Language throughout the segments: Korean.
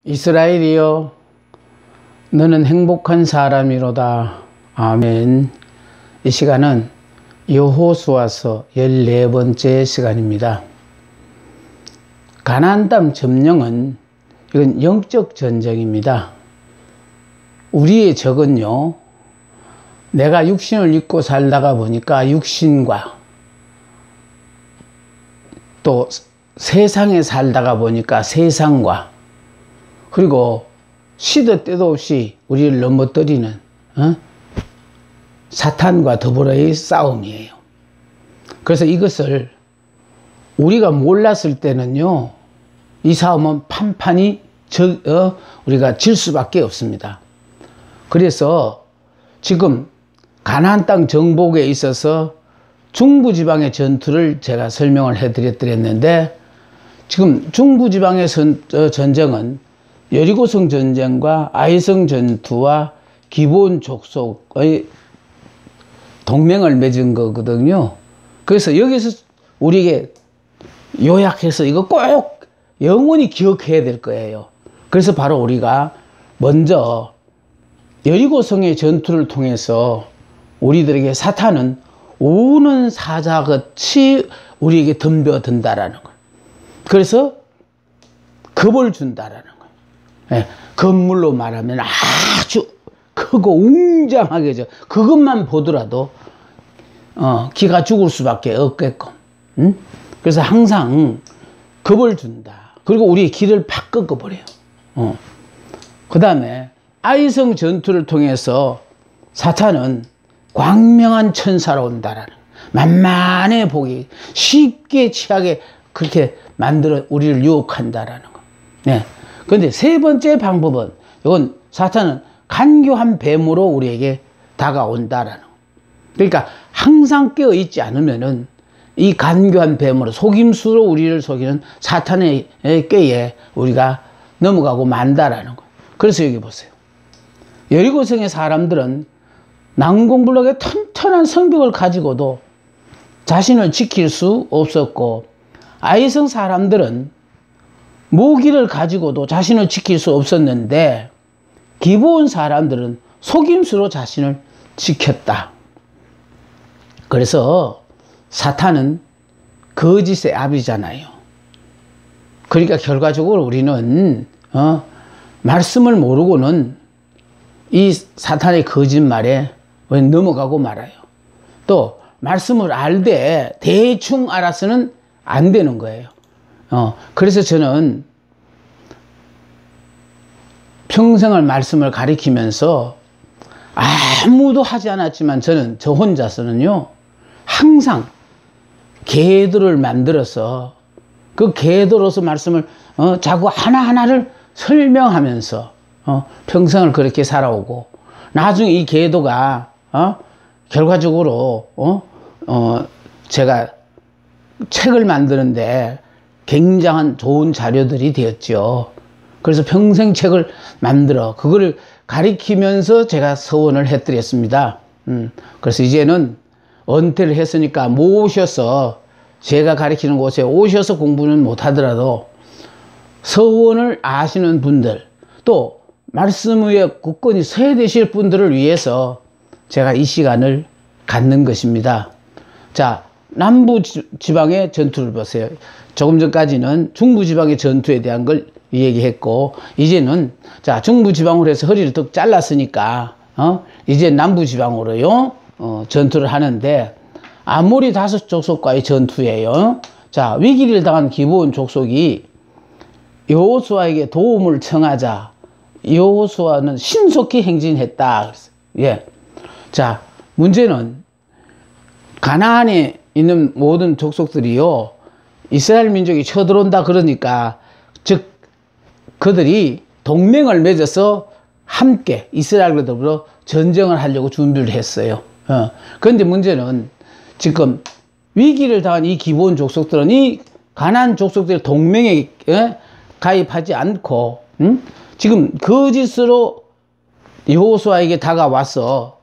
이스라엘이여, 너는 행복한 사람이로다. 아멘. 이 시간은 여호수아서 14번째 시간입니다. 가나안 땅 점령은 이건 영적 전쟁입니다. 우리의 적은요, 내가 육신을 입고 살다가 보니까 육신과 또 세상에 살다가 보니까 세상과 그리고 시도 때도 없이 우리를 넘어뜨리는 사탄과 더불어의 싸움이에요. 그래서 이것을 우리가 몰랐을 때는요, 이 싸움은 판판이 우리가 질 수밖에 없습니다. 그래서 지금 가나안 땅 정복에 있어서 중부지방의 전투를 제가 설명을 해드렸는데, 지금 중부지방의 전쟁은 여리고성 전쟁과 아이성 전투와 기브온 족속의 동맹을 맺은 거거든요. 그래서 여기서 우리에게 요약해서 이거 꼭 영원히 기억해야 될 거예요. 그래서 바로 우리가 먼저 여리고성의 전투를 통해서 우리들에게 사탄은 우는 사자같이 우리에게 덤벼든다라는 거예요. 그래서 겁을 준다라는 거예요. 예, 건물로 말하면 아주 크고 웅장하게 그것만 보더라도 기가 죽을 수밖에 없게끔. 그래서 항상 겁을 준다. 그리고 우리의 길을 팍 꺾어버려요. 그 다음에 아이성 전투를 통해서 사탄은 광명한 천사로 온다라는, 만만해 보기 쉽게 취하게 그렇게 만들어 우리를 유혹한다라는 거. 네. 그런데 세 번째 방법은, 이건 사탄은 간교한 뱀으로 우리에게 다가온다라는 거. 그러니까 항상 깨어 있지 않으면은 이 간교한 뱀으로 속임수로 우리를 속이는 사탄의 꾀에 우리가 넘어가고 만다라는 거. 그래서 여기 보세요. 여리고성의 사람들은 난공불락의 튼튼한 성벽을 가지고도 자신을 지킬 수 없었고, 아이성 사람들은 무기를 가지고도 자신을 지킬 수 없었는데, 기브온 사람들은 속임수로 자신을 지켰다. 그래서 사탄은 거짓의 아비잖아요. 그러니까 결과적으로 우리는 말씀을 모르고는 이 사탄의 거짓말에 넘어가고 말아요. 또 말씀을 알되 대충 알아서는 안 되는 거예요. 그래서 저는 평생을 말씀을 가리키면서 아무도 하지 않았지만 저는 저 혼자서는요, 항상 궤도를 만들어서 그 궤도로서 말씀을 자꾸 하나하나를 설명하면서 평생을 그렇게 살아오고, 나중에 이 궤도가 결과적으로 제가 책을 만드는데 굉장한 좋은 자료들이 되었죠. 그래서 평생 책을 만들어 그거를 가리키면서 제가 서원을 해드렸습니다. 그래서 이제는 은퇴를 했으니까 모셔서 제가 가리키는 곳에 오셔서 공부는 못하더라도 서원을 아시는 분들, 또 말씀 위에 굳건히 서야 되실 분들을 위해서 제가 이 시간을 갖는 것입니다. 자, 남부 지방의 전투를 보세요. 조금 전까지는 중부 지방의 전투에 대한 걸 얘기했고, 이제는 자, 중부 지방으로 해서 허리를 뚝 잘랐으니까 이제 남부 지방으로요 전투를 하는데, 아모리 다섯 족속과의 전투예요. 자, 위기를 당한 기브온 족속이 여호수아에게 도움을 청하자 여호수아는 신속히 행진했다. 예. 자, 문제는 가나안에 있는 모든 족속들이요, 이스라엘 민족이 쳐들어온다 그러니까, 즉 그들이 동맹을 맺어서 함께 이스라엘과 더불어 전쟁을 하려고 준비를 했어요. 그런데 문제는 지금 위기를 당한 이 기브온 족속들은 이 가나안 족속들의 동맹에 가입하지 않고 지금 거짓으로 여호수아에게 다가와서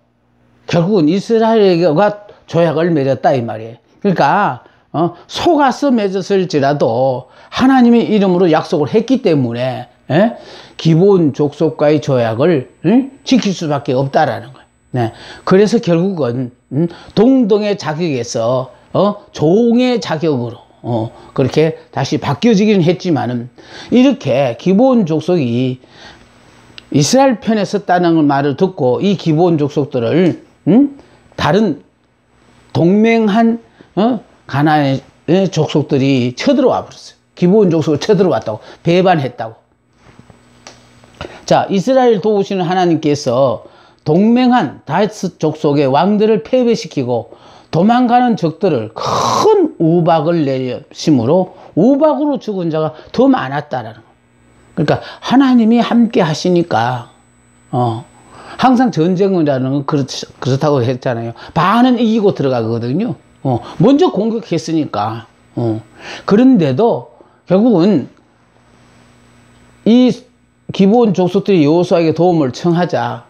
결국은 이스라엘과 조약을 맺었다 이 말이에요. 그러니까 속아서 맺었을지라도 하나님의 이름으로 약속을 했기 때문에 예? 기본 족속과의 조약을 지킬 수밖에 없다라는 거예요. 네. 그래서 결국은 동등의 자격에서 종의 자격으로 그렇게 다시 바뀌어지기는 했지만은, 이렇게 기본 족속이 이스라엘 편에 섰다는 말을 듣고 이 기본 족속들을 다른 동맹한 가나안의 족속들이 쳐들어와 버렸어요. 기본 족속을 쳐들어왔다고, 배반했다고. 자, 이스라엘 도우시는 하나님께서 동맹한 다스 족속의 왕들을 패배시키고 도망가는 적들을 큰 우박을 내리심으로 우박으로 죽은 자가 더 많았다라는 거예요. 그러니까 하나님이 함께 하시니까 항상 전쟁이라는 건 그렇다고 했잖아요. 반은 이기고 들어가거든요. 먼저 공격했으니까. 그런데도 결국은 이 기본 족속들이 여호수아에게 도움을 청하자,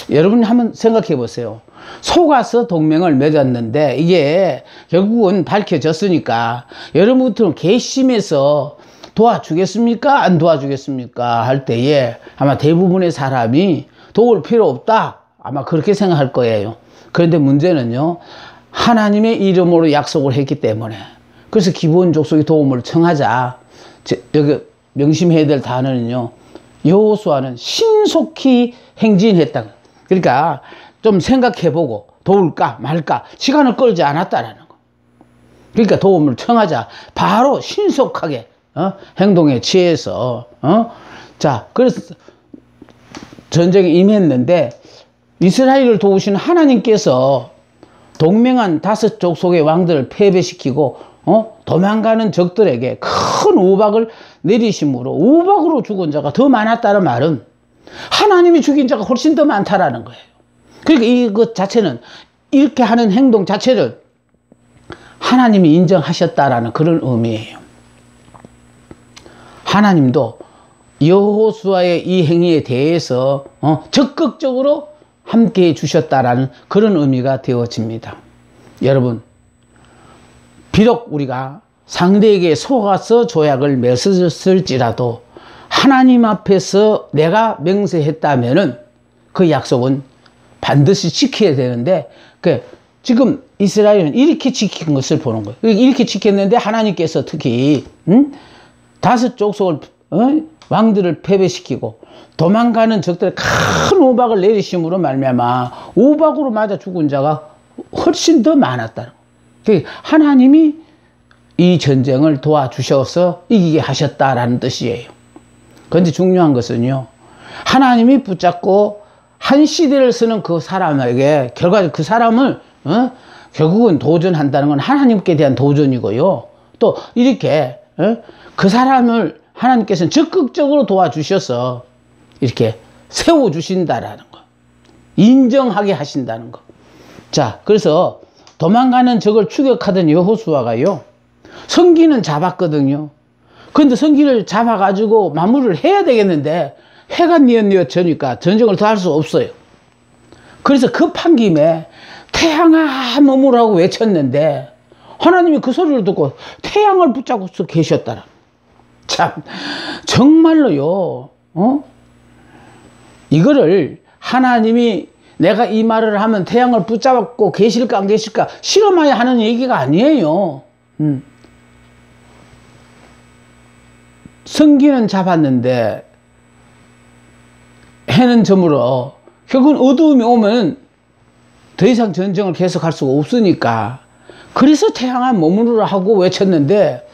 여러분이 한번 생각해 보세요. 속아서 동맹을 맺었는데 이게 결국은 밝혀졌으니까 여러분들은 괘씸해서 도와주겠습니까? 안 도와주겠습니까? 할 때에 아마 대부분의 사람이 도울 필요 없다, 아마 그렇게 생각할 거예요. 그런데 문제는요, 하나님의 이름으로 약속을 했기 때문에. 그래서 기본 족속이 도움을 청하자, 여기 명심해야 될 단어는요, 여호수아는 신속히 행진했다. 그러니까 좀 생각해보고 도울까 말까 시간을 끌지 않았다라는 거. 그러니까 도움을 청하자 바로 신속하게 행동에 취해서 자, 그래서 전쟁에 임했는데 이스라엘을 도우시는 하나님께서 동맹한 다섯 족속의 왕들을 패배시키고 도망가는 적들에게 큰 우박을 내리심으로 우박으로 죽은 자가 더 많았다는 말은 하나님이 죽인 자가 훨씬 더 많다라는 거예요. 그러니까 이것 자체는, 이렇게 하는 행동 자체를 하나님이 인정하셨다라는 그런 의미예요. 하나님도 여호수아의 이 행위에 대해서 적극적으로 함께해 주셨다라는 그런 의미가 되어집니다. 여러분, 비록 우리가 상대에게 속아서 조약을 맺었을지라도 하나님 앞에서 내가 맹세했다면은 그 약속은 반드시 지켜야 되는데, 지금 이스라엘은 이렇게 지킨 것을 보는 거예요. 이렇게 지켰는데 하나님께서 특히 다섯 족속을 왕들을 패배시키고 도망가는 적들의 큰 우박을 내리심으로 말미암아 우박으로 맞아 죽은 자가 훨씬 더 많았다는 거예요. 하나님이 이 전쟁을 도와주셔서 이기게 하셨다라는 뜻이에요. 그런데 중요한 것은요, 하나님이 붙잡고 한 시대를 쓰는 그 사람에게 결과적으로 그 사람을 결국은 도전한다는 건 하나님께 대한 도전이고요. 또 이렇게 그 사람을 하나님께서는 적극적으로 도와주셔서 이렇게 세워주신다라는 거, 인정하게 하신다는 거. 자, 그래서 도망가는 적을 추격하던 여호수아가요, 성기는 잡았거든요. 그런데 성기를 잡아가지고 마무리를 해야 되겠는데 해가 뉘엿뉘엿 전쟁을 더 할 수 없어요. 그래서 급한 김에 태양아 머무라고 외쳤는데 하나님이 그 소리를 듣고 태양을 붙잡고 계셨더라. 참, 정말로요, 이거를 하나님이 내가 이 말을 하면 태양을 붙잡고 계실까 안 계실까 실험하여 하는 얘기가 아니에요. 성기는 잡았는데 해는 저물어 결국은 어두움이 오면 더 이상 전쟁을 계속할 수가 없으니까, 그래서 태양아 머무르라 하고 외쳤는데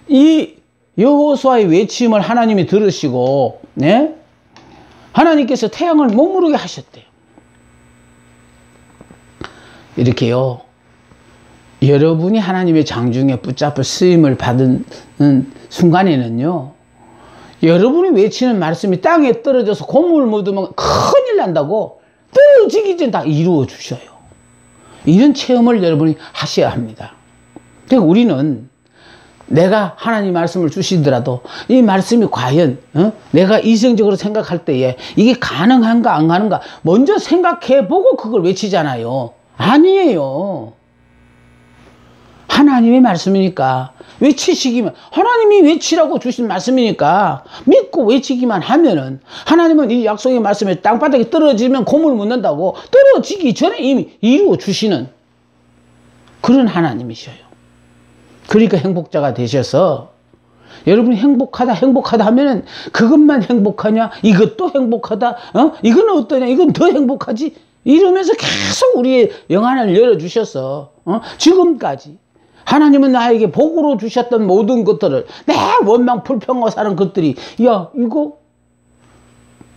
이 여호수아의 외침을 하나님이 들으시고, 네? 하나님께서 태양을 머무르게 하셨대요. 이렇게요, 여러분이 하나님의 장중에 붙잡을 쓰임을 받은 순간에는요, 여러분이 외치는 말씀이 땅에 떨어져서 고물 묻으면 큰일 난다고 떨어지기 전에 다 이루어 주셔요. 이런 체험을 여러분이 하셔야 합니다. 그러니까 우리는 내가 하나님 말씀을 주시더라도 이 말씀이 과연 내가 이성적으로 생각할 때에 이게 가능한가 안 가능가 먼저 생각해 보고 그걸 외치잖아요. 아니에요. 하나님의 말씀이니까 외치시기만, 하나님이 외치라고 주신 말씀이니까 믿고 외치기만 하면은, 하나님은 이 약속의 말씀에 땅바닥에 떨어지면 고물 묻는다고 떨어지기 전에 이미 이루어 주시는 그런 하나님이셔요. 그러니까 행복자가 되셔서, 여러분이 행복하다 하면은 그것만 행복하냐, 이것도 행복하다, 이건 어떠냐, 이건 더 행복하지, 이러면서 계속 우리의 영안을 열어주셔서 지금까지 하나님은 나에게 복으로 주셨던 모든 것들을, 내 원망 불평하고 사는 것들이, 야, 이거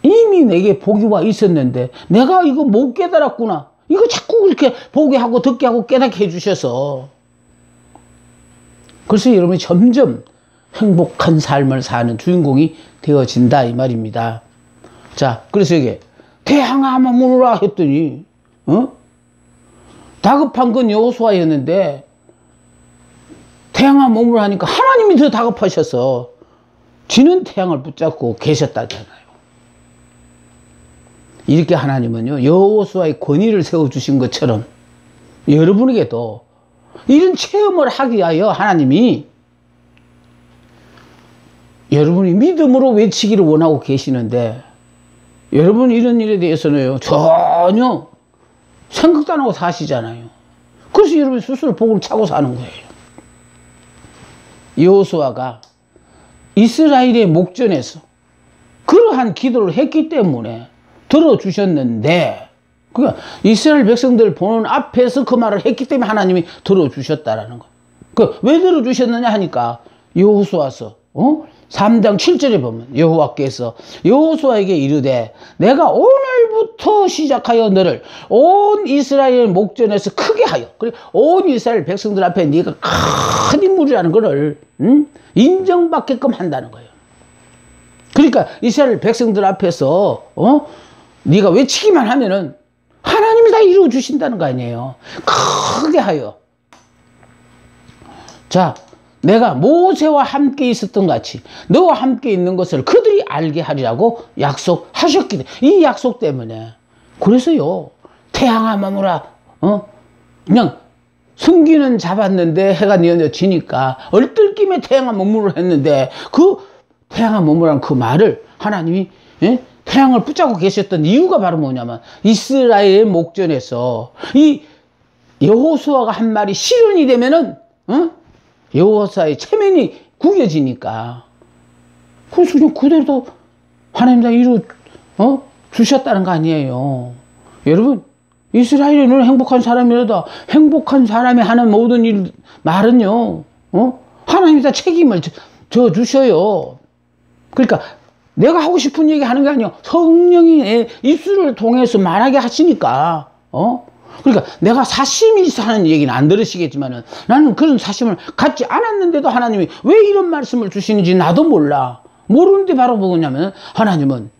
이미 내게 복이 와 있었는데 내가 이거 못 깨달았구나, 이거 자꾸 이렇게 보게 하고 듣게 하고 깨닫게 해주셔서, 그래서 여러분이 점점 행복한 삶을 사는 주인공이 되어진다, 이 말입니다. 자, 그래서 이게 태양아 머무르라 했더니 다급한 건 여호수아였는데, 태양아 머무르라 하니까 하나님이 더 다급하셔서 지는 태양을 붙잡고 계셨다잖아요. 이렇게 하나님은요, 여호수아의 권위를 세워주신 것처럼 여러분에게도 이런 체험을 하기 위하여 하나님이 여러분이 믿음으로 외치기를 원하고 계시는데, 여러분 이런 일에 대해서는 전혀 생각도 안 하고 사시잖아요. 그래서 여러분 스스로 복을 차고 사는 거예요. 여호수아가 이스라엘의 목전에서 그러한 기도를 했기 때문에 들어주셨는데, 그러니까 이스라엘 백성들 보는 앞에서 그 말을 했기 때문에 하나님이 들어주셨다라는 거. 왜 들어주셨느냐 하니까, 여호수아서 3장 7절에 보면 여호와께서 여호수아에게 이르되, 내가 오늘부터 시작하여 너를 온 이스라엘 목전에서 크게 하여, 그리고 온 이스라엘 백성들 앞에 네가 큰 인물이라는 것을 인정받게끔 한다는 거예요. 그러니까 이스라엘 백성들 앞에서 네가 외치기만 하면은 하나님이 다 이루어 주신다는 거 아니에요. 크게 하여. 자, 내가 모세와 함께 있었던 같이 너와 함께 있는 것을 그들이 알게 하리라고 약속하셨기 때문에, 이 약속 때문에, 그래서요, 태양아 머무라, 그냥 승기는 잡았는데 해가 뉘어지니까 얼떨김에 태양아 머무르라 했는데, 그 태양아 머무라는 그 말을 하나님이 태양을 붙잡고 계셨던 이유가 바로 뭐냐면, 이스라엘의 목전에서 이 여호수아가 한 말이 실현이 되면은 여호수아의 체면이 구겨지니까, 그래서 그냥 그대로 하나님 다 이루 주셨다는 거 아니에요. 여러분, 이스라엘은 행복한 사람이라다 행복한 사람이 하는 모든 일 말은요, 하나님이 다 책임을 져 주셔요. 그러니까 내가 하고 싶은 얘기 하는 게 아니에요. 성령이 내 입술을 통해서 말하게 하시니까, 그러니까 내가 사심이 있어 하는 얘기는 안 들으시겠지만은, 나는 그런 사심을 갖지 않았는데도 하나님이 왜 이런 말씀을 주시는지 나도 몰라. 모르는데 바로 뭐냐면, 하나님은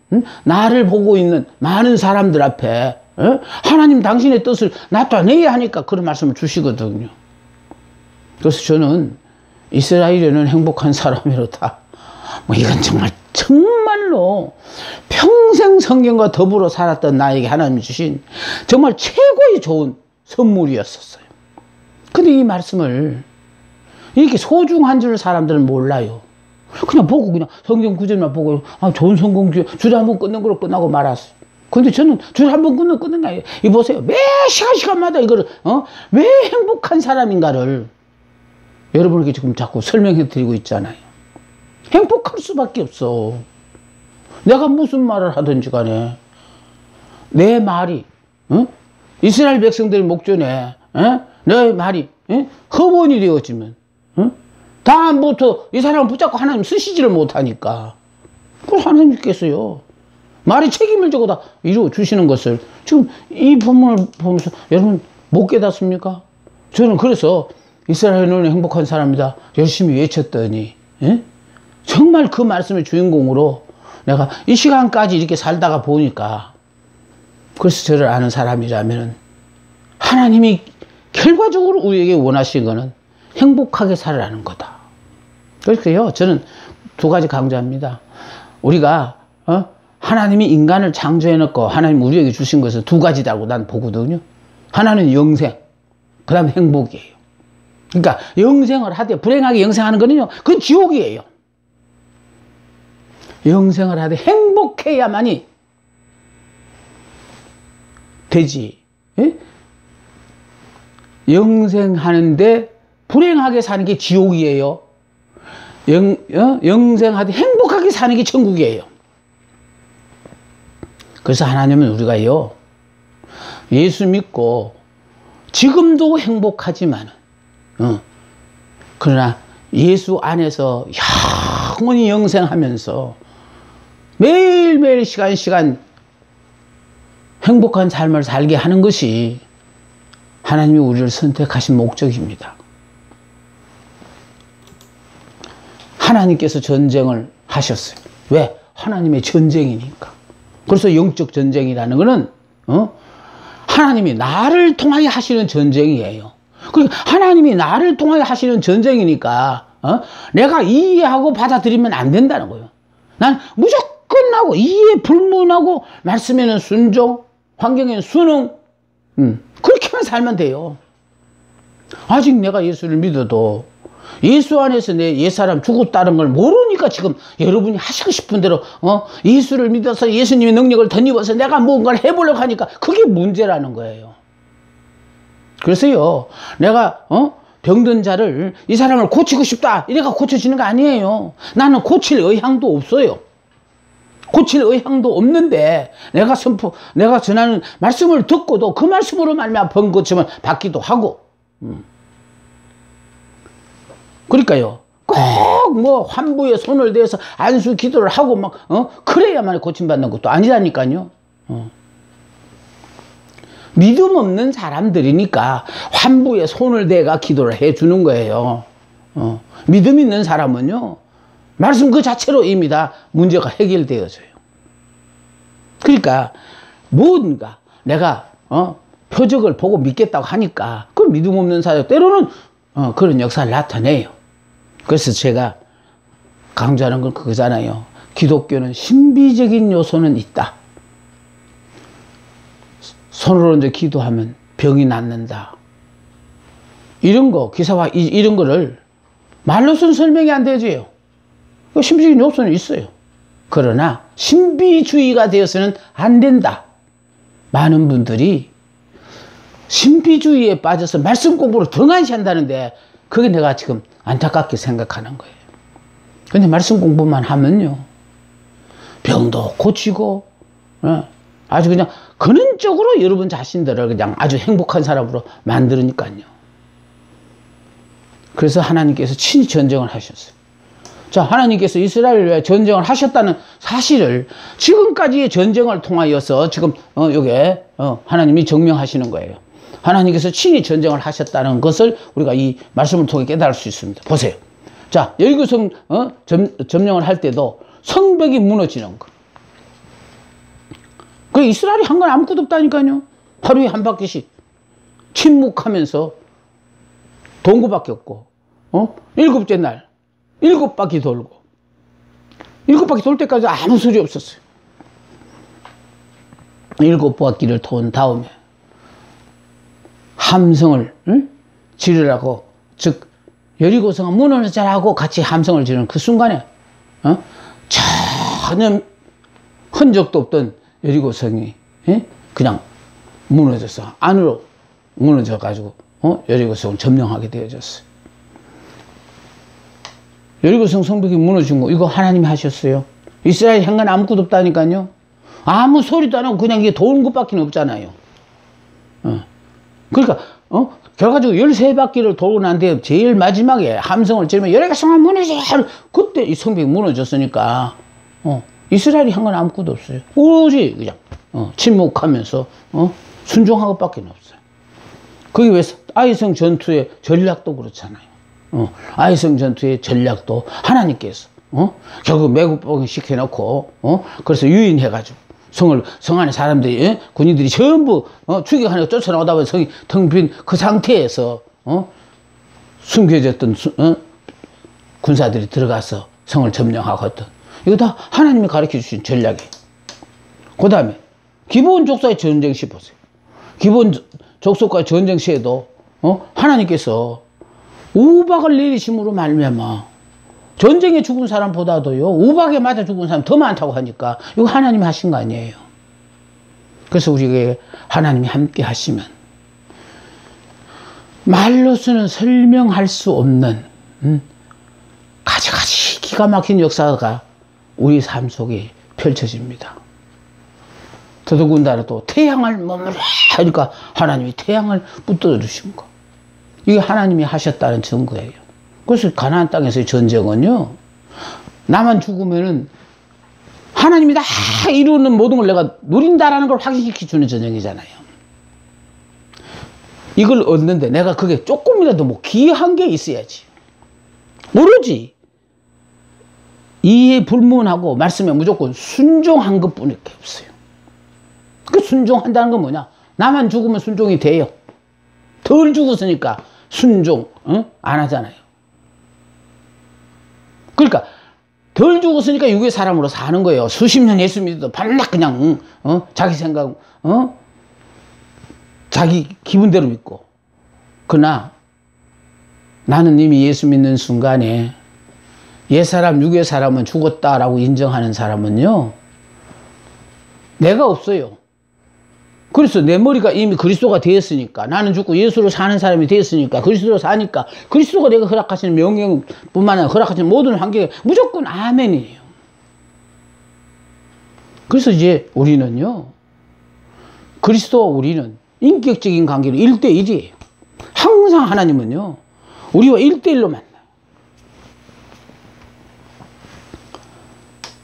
나를 보고 있는 많은 사람들 앞에 하나님 당신의 뜻을 나타내야 하니까 그런 말씀을 주시거든요. 그래서 저는 이스라엘에는 행복한 사람이로다, 이건 정말로 평생 성경과 더불어 살았던 나에게 하나님이 주신 정말 최고의 좋은 선물이었었어요. 근데 이 말씀을 이렇게 소중한 줄 사람들은 몰라요. 그냥 보고, 그냥 성경 구절만 보고, 좋은 성경 주에 한번 끊는 걸로 끝나고 말았어요. 근데 저는 주에 한번 끊는 거 아니에요. 이 보세요. 매 시간마다 이거를, 왜 행복한 사람인가를 여러분에게 지금 자꾸 설명해 드리고 있잖아요. 행복할 수밖에 없어. 내가 무슨 말을 하든지 간에 내 말이 이스라엘 백성들 목전에 내 말이 허원이 되어지면 다음부터 이 사람을 붙잡고 하나님 쓰시지를 못하니까, 그래서 하나님께서요, 말이 책임을 지고 다 이루어 주시는 것을 지금 이 본문을 보면서 여러분 못 깨닫습니까? 저는 그래서 이스라엘은 행복한 사람이다 열심히 외쳤더니 정말 그 말씀의 주인공으로 내가 이 시간까지 이렇게 살다가 보니까, 그래서 저를 아는 사람이라면 하나님이 결과적으로 우리에게 원하신 거는 행복하게 살아라는 거다. 그래서요, 저는 두 가지 강조합니다. 우리가 하나님이 인간을 창조해놓고 하나님 우리에게 주신 것은 두 가지다고 난 보거든요. 하나는 영생, 그 다음 행복이에요. 그러니까 영생을 하되 불행하게 영생하는 거는요, 그건 지옥이에요. 영생을 하되 행복해야만이 되지. 예? 영생하는데 불행하게 사는 게 지옥이에요. 영생하되 행복하게 사는 게 천국이에요. 그래서 하나님은 우리가요, 예수 믿고 지금도 행복하지만 그러나 예수 안에서 영원히 영생하면서 매일매일 시간 행복한 삶을 살게 하는 것이 하나님이 우리를 선택하신 목적입니다. 하나님께서 전쟁을 하셨어요. 왜? 하나님의 전쟁이니까. 그래서 영적 전쟁이라는 것은 하나님이 나를 통하여 하시는 전쟁이에요. 그러니까 하나님이 나를 통하여 하시는 전쟁이니까 내가 이해하고 받아들이면 안 된다는 거예요. 난 무조건 하고 이해 불문하고 말씀에는 순종, 환경에는 순응, 그렇게만 살면 돼요. 아직 내가 예수를 믿어도 예수 안에서 내 옛사람 죽었다는 걸 모르니까 지금 여러분이 하시고 싶은 대로 예수를 믿어서 예수님의 능력을 덧입어서 내가 뭔가를 해보려고 하니까 그게 문제라는 거예요. 그래서요, 내가 병든 자를, 이 사람을 고치고 싶다 이래가 고쳐지는 거 아니에요. 나는 고칠 의향도 없어요. 고칠 의향도 없는데 내가 전하는 말씀을 듣고도 그 말씀으로 말미암아 병 고침을 받기도 하고. 그러니까요, 꼭 뭐 환부에 손을 대서 안수 기도를 하고 막 그래야만 고침받는 것도 아니라니까요. 믿음 없는 사람들이니까 환부에 손을 대가 기도를 해주는 거예요. 믿음 있는 사람은요, 말씀 그 자체로 이미 다 문제가 해결되어져요. 그러니까 뭔가 내가 표적을 보고 믿겠다고 하니까 그 믿음 없는 사람 때로는 그런 역사를 나타내요. 그래서 제가 강조하는 건 그거잖아요. 기독교는 신비적인 요소는 있다. 손으로 이제 기도하면 병이 낫는다. 이런 거, 기사와 이런 거를 말로서는 설명이 안 되지요. 신비적인 요소는 있어요. 그러나 신비주의가 되어서는 안 된다. 많은 분들이 신비주의에 빠져서 말씀 공부를 등한시한다는데 그게 내가 지금 안타깝게 생각하는 거예요. 근데 말씀 공부만 하면요, 병도 고치고 아주 그냥 근원적으로 여러분 자신들을 그냥 아주 행복한 사람으로 만들으니까요. 그래서 하나님께서 친히 전쟁을 하셨어요. 자, 하나님께서 이스라엘을 위해 전쟁을 하셨다는 사실을 지금까지의 전쟁을 통하여서 지금 요게 하나님이 증명하시는 거예요. 하나님께서 친히 전쟁을 하셨다는 것을 우리가 이 말씀을 통해 깨달을 수 있습니다. 보세요. 자, 여리고성 점령을 할 때도 성벽이 무너지는 거. 그 이스라엘이 한 건 아무것도 없다니까요. 하루에 한 바퀴씩 침묵하면서 동구밖에 없고, 일곱째 날 7바퀴 돌고, 7바퀴 돌 때까지 아무 소리 없었어요. 7바퀴를 돈 다음에 함성을 지르라고, 즉 여리고성은 무너져라고 같이 함성을 지르는 그 순간에 전혀 흔적도 없던 여리고성이 그냥 무너져서 안으로 무너져 가지고 여리고성을 점령하게 되어졌어요. 여리고성 성벽이 무너진 거 이거 하나님이 하셨어요. 이스라엘 한 건 아무것도 없다니까요. 아무 소리도 안 하고 그냥 이게 도는 것밖에 없잖아요. 그러니까 결과적으로 13바퀴를 돌고 난 뒤에 제일 마지막에 함성을 지르면 여리고성은 무너져, 그때 이 성벽이 무너졌으니까 이스라엘이 한 건 아무것도 없어요. 오로지 그냥 침묵하면서 순종한 것밖에 없어요. 그게 왜 아이성 전투의 전략도 그렇잖아요. 아이성 전투의 전략도 하나님께서 결국 매국복을 시켜놓고 그래서 유인해가지고 성 안에 사람들이 군인들이 전부 추격하려고 쫓아나오다 보니 성이 텅 빈 그 상태에서 숨겨졌던 군사들이 들어가서 성을 점령하거든. 이거 다 하나님이 가르쳐 주신 전략이에요. 그 다음에 기브온 족속의 전쟁 시 보세요. 기브온 족속과의 전쟁 시에도 하나님께서 우박을 내리심으로 말미암아 전쟁에 죽은 사람보다도요 우박에 맞아 죽은 사람 더 많다고 하니까 이거 하나님이 하신 거 아니에요. 그래서 우리에게 하나님이 함께 하시면 말로서는 설명할 수 없는 가지가지 기가 막힌 역사가 우리 삶 속에 펼쳐집니다. 더더군다나 또 태양을 머물러 하니까 하나님이 태양을 붙들어 주신 거. 이게 하나님이 하셨다는 증거예요. 그래서 가나안 땅에서의 전쟁은요, 나만 죽으면은 하나님이 다 이루는 모든 걸 내가 누린다라는 걸 확인시켜 주는 전쟁이잖아요. 이걸 얻는데 내가 그게 조금이라도 뭐 귀한 게 있어야지. 오로지 이해 불문하고 말씀에 무조건 순종한 것 뿐밖에 없어요. 그 순종한다는 건 뭐냐? 나만 죽으면 순종이 돼요. 덜 죽었으니까 순종 안 하잖아요. 그러니까 덜 죽었으니까 육의 사람으로 사는 거예요. 수십 년 예수 믿어도 반락 그냥 자기 생각 자기 기분대로 믿고. 그러나 나는 이미 예수 믿는 순간에 옛사람 육의 사람은 죽었다라고 인정하는 사람은요 내가 없어요. 그래서 내 머리가 이미 그리스도가 되었으니까, 나는 죽고 예수로 사는 사람이 되었으니까, 그리스도로 사니까 그리스도가 내가 허락하시는 명령뿐만 아니라 허락하시는 모든 환경에 무조건 아멘이에요. 그래서 이제 우리는요 그리스도와 우리는 인격적인 관계로 1대1이에요. 항상 하나님은요 우리와 1대1로 만나요.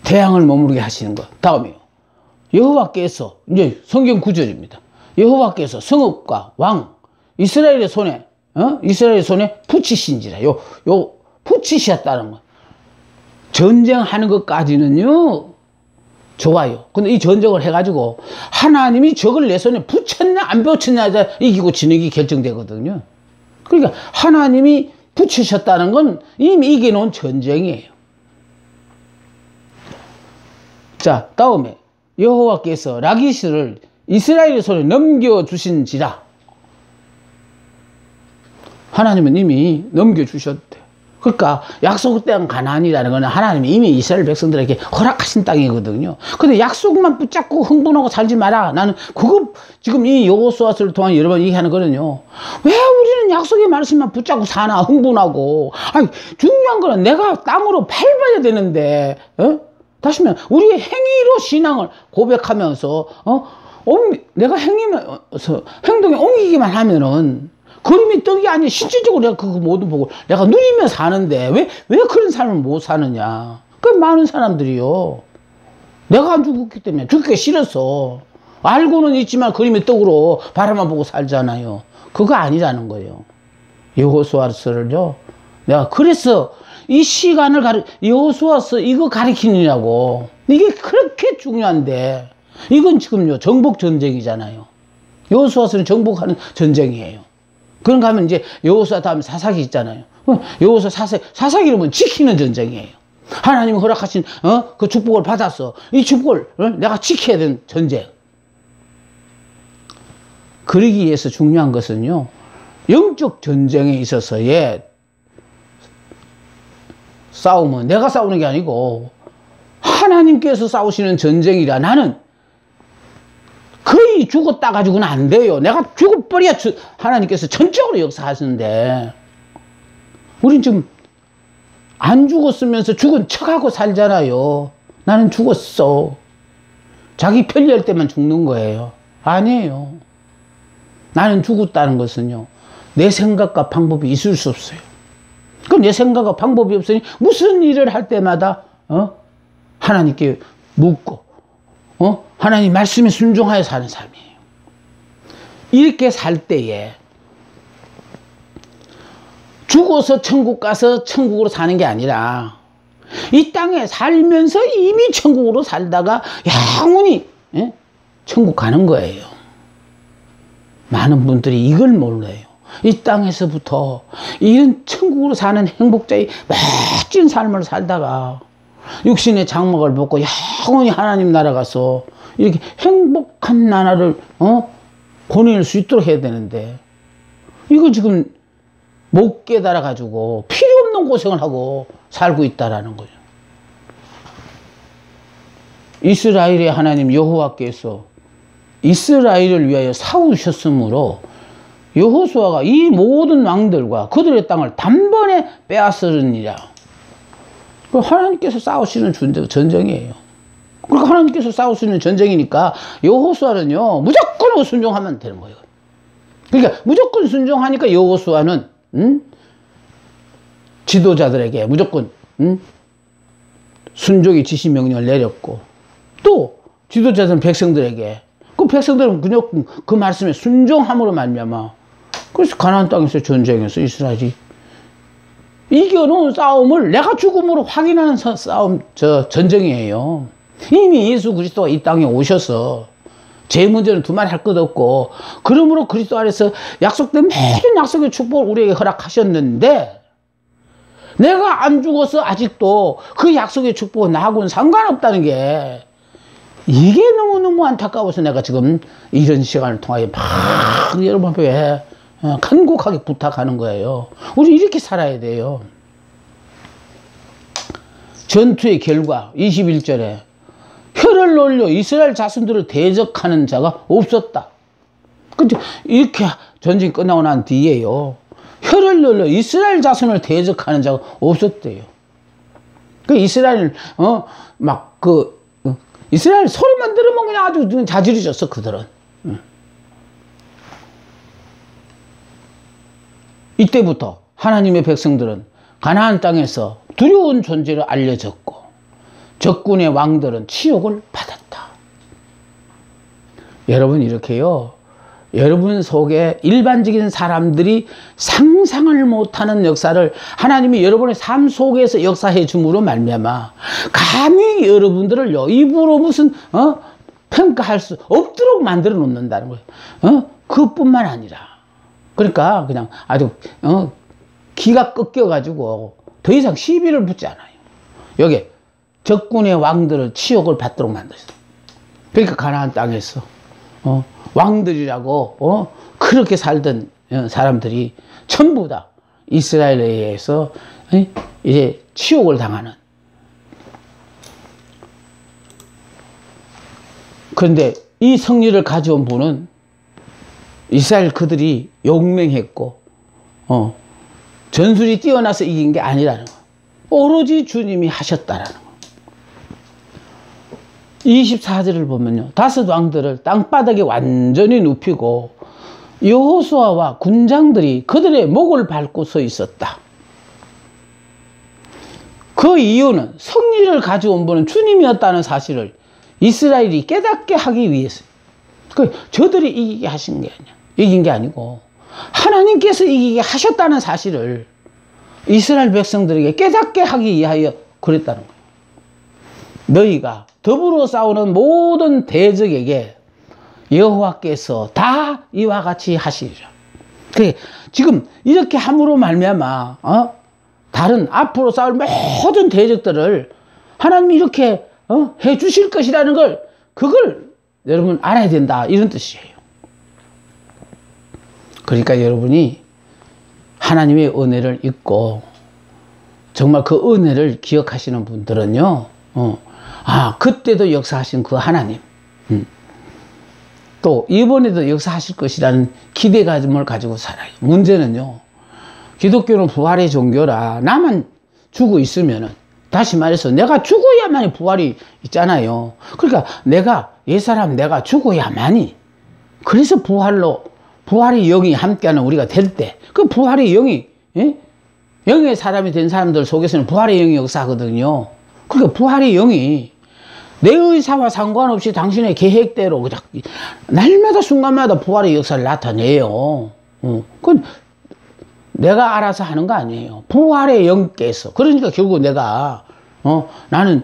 태양을 머무르게 하시는 것. 다음이요. 여호와께서, 이제 성경 구절입니다. 여호와께서 성읍과 왕 이스라엘의 손에 붙이신지라. 요 붙이셨다는 거. 전쟁하는 것까지는요 좋아요. 근데 이 전쟁을 해가지고 하나님이 적을 내 손에 붙였냐 안 붙였냐에 이기고 지는 게 결정되거든요. 그러니까 하나님이 붙이셨다는 건 이미 이겨놓은 전쟁이에요. 자, 다음에 여호와께서 라기스를 이스라엘의 손에 넘겨주신지라. 하나님은 이미 넘겨주셨대. 그러니까 약속의 땅 가나안이라는 것은 하나님이 이미 이스라엘 백성들에게 허락하신 땅이거든요. 근데 약속만 붙잡고 흥분하고 살지 마라. 나는 그거 지금 이 여호수아서를 통한 여러 번 얘기하는 거는요. 왜 우리는 약속의 말씀만 붙잡고 사나 흥분하고. 아니 중요한 거는 내가 땅으로 밟아야 되는데 다시 말하면 우리의 행위로 신앙을 고백하면서 내가 행동에 옮기기만 하면은 그림이 떡이 아니라 실질적으로 내가 그거 모든 보고 내가 누리며 사는데 왜 그런 삶을 못 사느냐. 그 많은 사람들이요 내가 안 죽었기 때문에 죽기 싫어서 알고는 있지만 그림의 떡으로 바라만 보고 살잖아요. 그거 아니라는 거예요. 여호수아서를요 내가 그래서 이 시간을 여호수아서 이거 가리키느냐고. 이게 그렇게 중요한데 이건 지금요 정복 전쟁이잖아요. 여호수아서는 정복하는 전쟁이에요. 그런가 하면 이제 여호수아 다음에 사사기 있잖아요. 여호수아 사사기를 보면 지키는 전쟁이에요. 하나님이 허락하신 그 축복을 받았어. 이 축복을 내가 지켜야 되는 전쟁. 그러기 위해서 중요한 것은요 영적 전쟁에 있어서의 싸움은 내가 싸우는 게 아니고 하나님께서 싸우시는 전쟁이라. 나는 거의 죽었다 가지고는 안 돼요. 내가 죽어버려야 하나님께서 전적으로 역사하시는데 우린 지금 안 죽었으면서 죽은 척하고 살잖아요. 나는 죽었어. 자기 편리할 때만 죽는 거예요. 아니에요. 나는 죽었다는 것은요 내 생각과 방법이 있을 수 없어요. 그럼 내 생각과 방법이 없으니 무슨 일을 할 때마다 하나님께 묻고 하나님 말씀에 순종하여 사는 삶이에요. 이렇게 살 때에 죽어서 천국 가서 천국으로 사는 게 아니라 이 땅에 살면서 이미 천국으로 살다가 영원히 천국 가는 거예요. 많은 분들이 이걸 몰라요. 이 땅에서부터 이런 천국으로 사는 행복자의 멋진 삶을 살다가 육신의 장막을 벗고 영원히 하나님 나라 가서 이렇게 행복한 나라를 보낼 수 있도록 해야 되는데 이거 지금 못 깨달아 가지고 필요 없는 고생을 하고 살고 있다라는 거죠. 이스라엘의 하나님 여호와께서 이스라엘을 위하여 싸우셨으므로 여호수아가 이 모든 왕들과 그들의 땅을 단번에 빼앗으느니라. 하나님께서 싸우시는 전쟁이에요. 그러니까 하나님께서 싸우시는 전쟁이니까 여호수아는요 무조건 순종하면 되는 거예요. 그러니까 무조건 순종하니까 여호수아는 지도자들에게 무조건 순종의 지시 명령을 내렸고, 또 지도자들은 백성들에게, 그 백성들은 그냥 그 말씀에 순종함으로 말미암아 그래서 가나안 땅에서 전쟁에서 이스라엘이 이겨놓은 싸움을 내가 죽음으로 확인하는 싸움, 전쟁이에요. 이미 예수 그리스도가 이 땅에 오셔서 제 문제는 두말 할 것 없고, 그러므로 그리스도 안에서 약속된 모든 약속의 축복을 우리에게 허락하셨는데, 내가 안 죽어서 아직도 그 약속의 축복은 나하고는 상관없다는 게, 이게 너무너무 안타까워서 내가 지금 이런 시간을 통하여 막 여러분 앞에 간곡하게 부탁하는 거예요. 우리 이렇게 살아야 돼요. 전투의 결과 21절에 혀를 놀려 이스라엘 자손들을 대적하는 자가 없었다. 근데 이렇게 전쟁이 끝나고 난 뒤에요, 혀를 놀려 이스라엘 자손을 대적하는 자가 없었대요. 그 이스라엘 이스라엘 소리만 들으면 그냥 아주 자지러졌어 그들은. 이때부터 하나님의 백성들은 가나안 땅에서 두려운 존재로 알려졌고, 적군의 왕들은 치욕을 받았다. 여러분, 이렇게요, 여러분 속에 일반적인 사람들이 상상을 못하는 역사를 하나님이 여러분의 삶 속에서 역사해 줌으로 말미암아 감히 여러분들을요 입으로 무슨 평가할 수 없도록 만들어 놓는다는 거예요. 그뿐만 아니라, 그러니까 그냥 아주 기가 꺾여 가지고 더 이상 시비를 붙지 않아요. 여기 적군의 왕들을 치욕을 받도록 만들었어요. 그러니까 가나안 땅에서 왕들이라고 그렇게 살던 사람들이 전부 다 이스라엘에 의해서 이제 치욕을 당하는. 그런데 이 승리를 가져온 분은 이스라엘 그들이 용맹했고 전술이 뛰어나서 이긴 게 아니라는 거, 오로지 주님이 하셨다라는 거. 24절을 보면요, 다섯 왕들을 땅바닥에 완전히 눕히고 여호수아와 군장들이 그들의 목을 밟고 서 있었다. 그 이유는 승리를 가져온 분은 주님이었다는 사실을 이스라엘이 깨닫게 하기 위해서. 저들이 이기게 하신 게 아니야. 이긴 게 아니고 하나님께서 이기게 하셨다는 사실을 이스라엘 백성들에게 깨닫게 하기 위하여 그랬다는 거예요. 너희가 더불어 싸우는 모든 대적에게 여호와께서 다 이와 같이 하시리라. 지금 이렇게 함으로 말미암아 다른 앞으로 싸울 모든 대적들을 하나님이 이렇게 해 주실 것이라는 걸, 그걸 여러분 알아야 된다, 이런 뜻이에요. 그러니까 여러분이 하나님의 은혜를 잊고 정말 그 은혜를 기억하시는 분들은요, 그때도 역사하신 그 하나님, 또 이번에도 역사하실 것이라는 기대감을 가지고 살아요. 문제는요, 기독교는 부활의 종교라 나만 죽어 있으면은, 다시 말해서 내가 죽어야만이 부활이 있잖아요. 그러니까 옛사람 내가 죽어야만이, 그래서 부활의 영이 함께하는 우리가 될 때, 그 부활의 영이, 영의 사람이 된 사람들 속에서는 부활의 영이 역사하거든요. 그러니까 부활의 영이 내 의사와 상관없이 당신의 계획대로 그냥 날마다 순간마다 부활의 역사를 나타내요. 그건 내가 알아서 하는 거 아니에요. 부활의 영께서. 그러니까 결국 내가 나는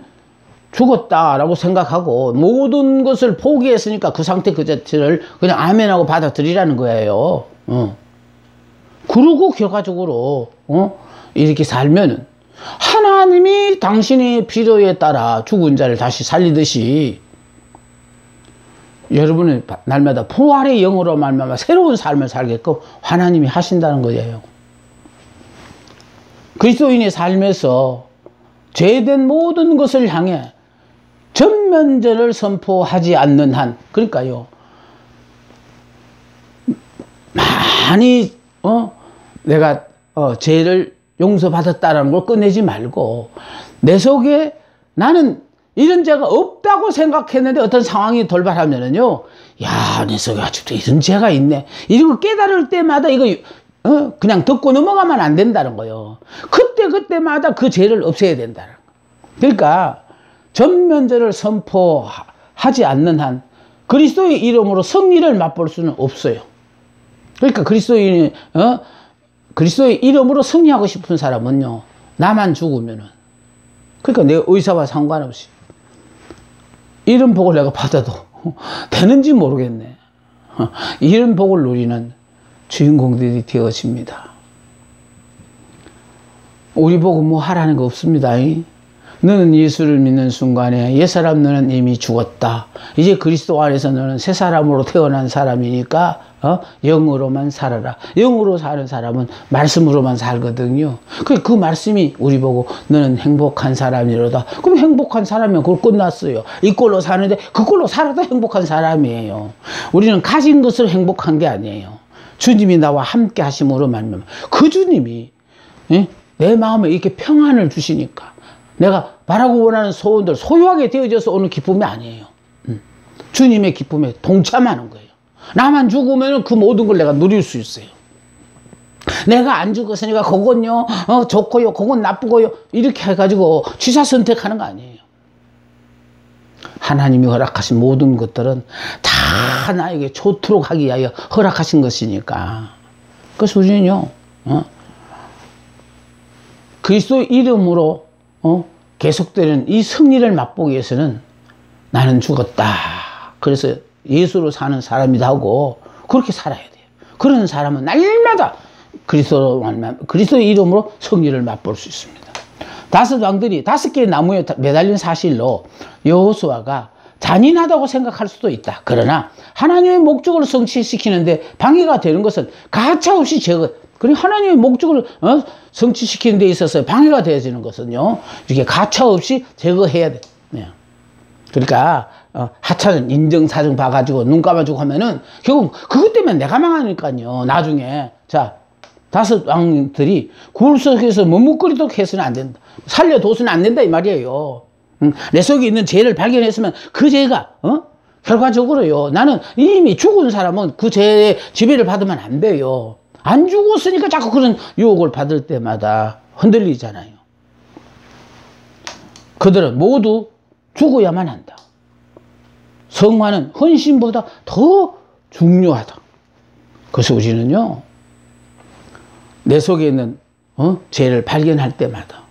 죽었다라고 생각하고 모든 것을 포기했으니까 그 상태 그 자체를 그냥 아멘하고 받아들이라는 거예요. 그러고 결과적으로 이렇게 살면은 하나님이 당신의 필요에 따라 죽은 자를 다시 살리듯이 여러분은 날마다 부활의 영으로 말미암아 새로운 삶을 살게끔 하나님이 하신다는 거예요. 그리스도인의 삶에서 죄된 모든 것을 향해 전면전을 선포하지 않는 한, 그러니까요, 많이 내가 죄를 용서받았다라는 걸 꺼내지 말고, 내 속에 나는 이런 죄가 없다고 생각했는데 어떤 상황이 돌발하면은요, 야, 내 속에 아직도 이런 죄가 있네, 이런 거 깨달을 때마다 이거 그냥 듣고 넘어가면 안 된다는 거예요. 그때마다 그 죄를 없애야 된다는 거예요. 그러니까 전면죄를 선포하지 않는 한 그리스도의 이름으로 승리를 맛볼 수는 없어요. 그러니까 그리스도의 이름으로 승리하고 싶은 사람은요, 나만 죽으면은, 그러니까 내 의사와 상관없이 이런 복을 내가 받아도 되는지 모르겠네, 이런 복을 누리는 주인공들이 되어집니다. 우리 보고 뭐 하라는 거 없습니다. 너는 예수를 믿는 순간에 옛사람 너는 이미 죽었다. 이제 그리스도 안에서 너는 새 사람으로 태어난 사람이니까 영으로만 살아라. 영으로 사는 사람은 말씀으로만 살거든요. 그 말씀이 우리 보고 너는 행복한 사람이로다. 그럼 행복한 사람이면 그걸 끝났어요. 이꼴로 사는데 그꼴로 살아도 행복한 사람이에요. 우리는 가진 것을 행복한 게 아니에요. 주님이 나와 함께 하심으로 말미암아 그 주님이 내 마음에 이렇게 평안을 주시니까 내가 바라고 원하는 소원들 소유하게 되어져서 오는 기쁨이 아니에요. 주님의 기쁨에 동참하는 거예요. 나만 죽으면 그 모든 걸 내가 누릴 수 있어요. 내가 안 죽었으니까 그건요 좋고요, 그건 나쁘고요, 이렇게 해가지고 취사 선택하는 거 아니에요. 하나님이 허락하신 모든 것들은 다 나에게 좋도록 하기 위하여 허락하신 것이니까. 그래서 우리는요 그리스도의 이름으로 계속되는 이 승리를 맛보기 위해서는 나는 죽었다, 그래서 예수로 사는 사람이다 하고 그렇게 살아야 돼요. 그런 사람은 날마다 그리스도의 이름으로 승리를 맛볼 수 있습니다. 5 왕들이 5개의 나무에 매달린 사실로 여호수아가 잔인하다고 생각할 수도 있다. 그러나 하나님의 목적을 성취시키는데 방해가 되는 것은 가차없이 그리고 하나님의 목적을 성취시키는 데 있어서 방해가 되어지는 것은요, 이렇게 가차없이 제거해야 돼. 그러니까 하찮은 인정사정 봐가지고 눈 감아주고 하면은 결국 그것 때문에 내가 망하니까요. 나중에 자 5 왕들이 굴 속에서 머뭇거리도록 해서는 안 된다, 살려둬서는 안 된다 이 말이에요. 내 속에 있는 죄를 발견했으면 그 죄가 결과적으로요, 나는 이미 죽은 사람은 그 죄의 지배를 받으면 안 돼요. 안 죽었으니까 자꾸 그런 유혹을 받을 때마다 흔들리잖아요. 그들은 모두 죽어야만 한다. 성화는 헌신보다 더 중요하다. 그래서 우리는요, 내 속에 있는 죄를 발견할 때마다